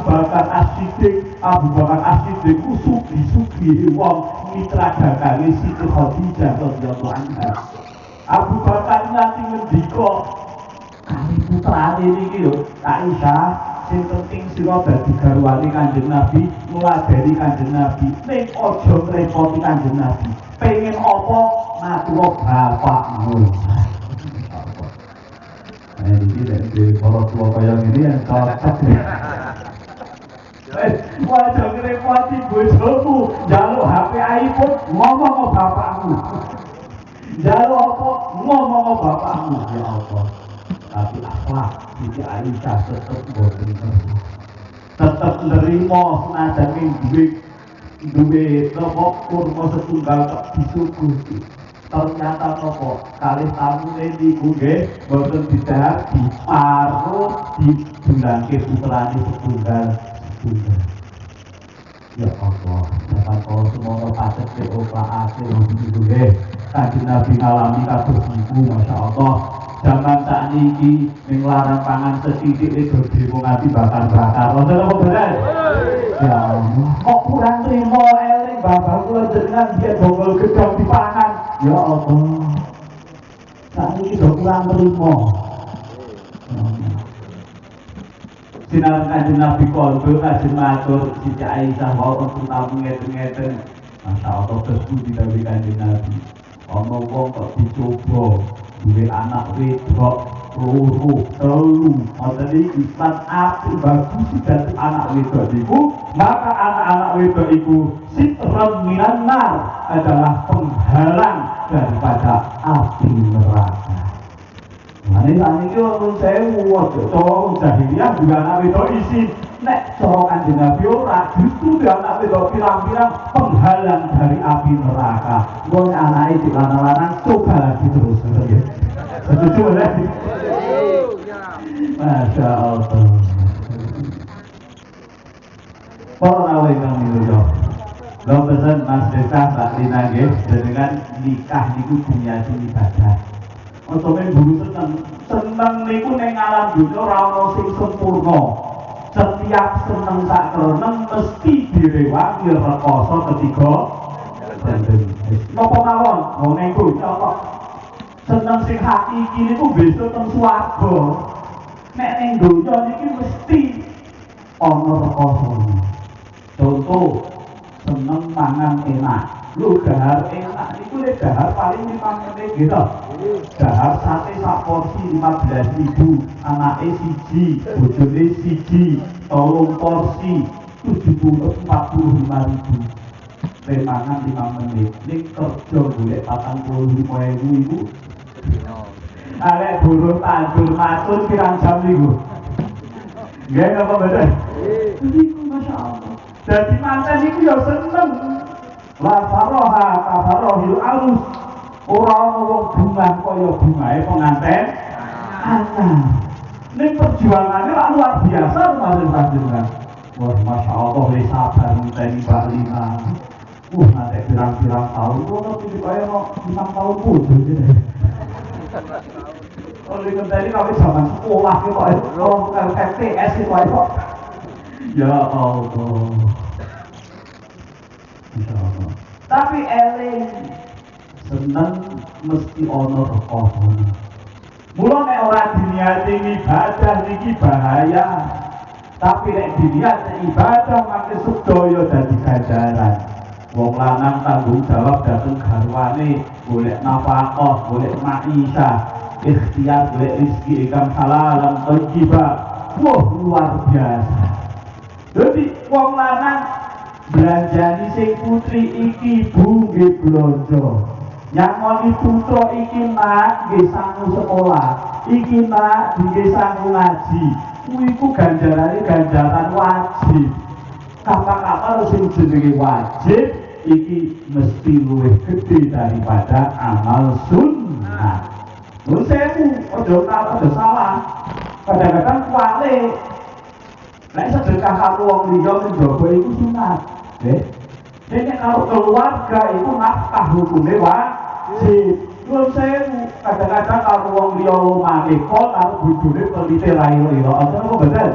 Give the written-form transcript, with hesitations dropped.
Bakar As-Siddiq, Abu Bakar As-Siddiq ku sugi-sugi wong mitra dagange Siti Khadijah radhiyallahu anha. Abu Bakar nanti ngendika kali putrane niki lho, Aisyah, sing penting sira dadi garwane Kanjeng Nabi, ngladeni Kanjeng Nabi, ning aja ngrepoti Kanjeng Nabi. Pengen apa matur bapakmu. Nah, ini dari para tua kaya gini yang cocok ya. Wajah ngerepoti bojomu, jaluk HP iPhone, ngomong ke bapakmu. Jaluk apa, ngomong ke bapakmu. Ya Allah. Tapi akhlak Siti Aisyah tetap boten tetap nerima senajan duwe nopo kurma setunggal kok disuguhi. Ternyata nopo kalih tamune niku nggih boten didhahar diparuh dibulangke putrane setunggal. Ya Allah, sampeyan kula semono patet keopaake niku nggih. Kanjeng Nabi ngalami kados niku masyaallah. Zaman sakniki ning larang pangan sethithik itu demo nganti bakar-bakar. Wonten apa bener? Ya Allah, kok kurang trimo eling bapak kula jenengan biyen bongol gedhong dipangan. Ya Allah. Sakniki do kurang trimo. Sinar Kanjeng Nabi kondo kanjeng matur Siti Aisyah wau untuk tamu ngeten-ngeten. Masyaallah terus didhawuhi Kanjeng Nabi. Ana wong kok dicoba duwe anak wedok loro telu ngoten iki lan apik bagus dadi anak wedok niku, maka anak-anak wedok iku sitran minan nar adalah penghalang daripada api neraka. Mane saniki wong sewu wae cowok jahiliyah juga anak wedok isi nek cowok Kanjeng Nabi ora justru anak wedok pirang-pirang penghalang dari api neraka. Wong anake di lanang-lanang coba lagi terus nggih. Setuju ya? Masya Allah. Para nawi kang milih. Lho pesen Mas Desa Mbak Lina nggih dengan nikah niku dunia ibadah. Otone guru seneng niku ning alam dunya ora ono sing sempurna. Setiap seneng sak kreneng mesti direwangi rekoso ketiga. Napa mawon ngene iku cocok. Seneng sing hakiki niku besok teng swarga. Nek ning donya niki mesti ana rekosane. Contoh seneng mangan enak. Lho dahar enak niku lek dahar paling 5 menit gitu. Dahar sate sak porsi 15.000, anake siji, bojone siji, 3 porsi 45.000. Mangan 5 menit. Ning kerja golek 45.000 iku. Arek buruh tandur matur pirang jam niku? Nggih apa bener? Niku masyaallah. Dadi manten niku ya seneng. La faroha kafarohil alus. Ora ana wong bungah kaya bungahe penganten anyar. Ning perjuangane lak luar biasa Mas panjenengan. Wah masyaallah le sabar ngenteni Mbak Lina. Nanti pirang-pirang tahun kok ngerti kaya kok 5 tahun pun gitu. Kalau dikenteni kami zaman sekolah gitu kalau TTS itu kok. Ya Allah. Insyaallah. Tapi eling seneng mesti ono rekosane. Mula nek ora diniati ibadah niki bahaya. Tapi nek diniati ibadah maka sedaya dadi ganjaran. Wong lanang tanggung jawab dateng garwane, golek nafkah, golek maisha, ikhtiar golek rezeki ingkang halal lan thayyibah. Wah luar biasa. Jadi wong lanang belanjani sing putri iki bu nggih blonjo. Nyangoni putra iki nak nggih sangu sekolah, iki nak nggih sangu ngaji. Kuwi ku ganjarane ganjaran wajib. Kata-kata sing jenenge wajib iki mesti luwih gede daripada amal sunnah. Lho sewu aja salah. Kadang-kadang kuwale nek sedekah karo wong liya njaba iku sunat. Nggih. Nek karo keluarga iku nafkah hukume wajib. Lho sewu kadang-kadang karo wong liya lumane kok karo bojone pelite lair-lair. Apa bener?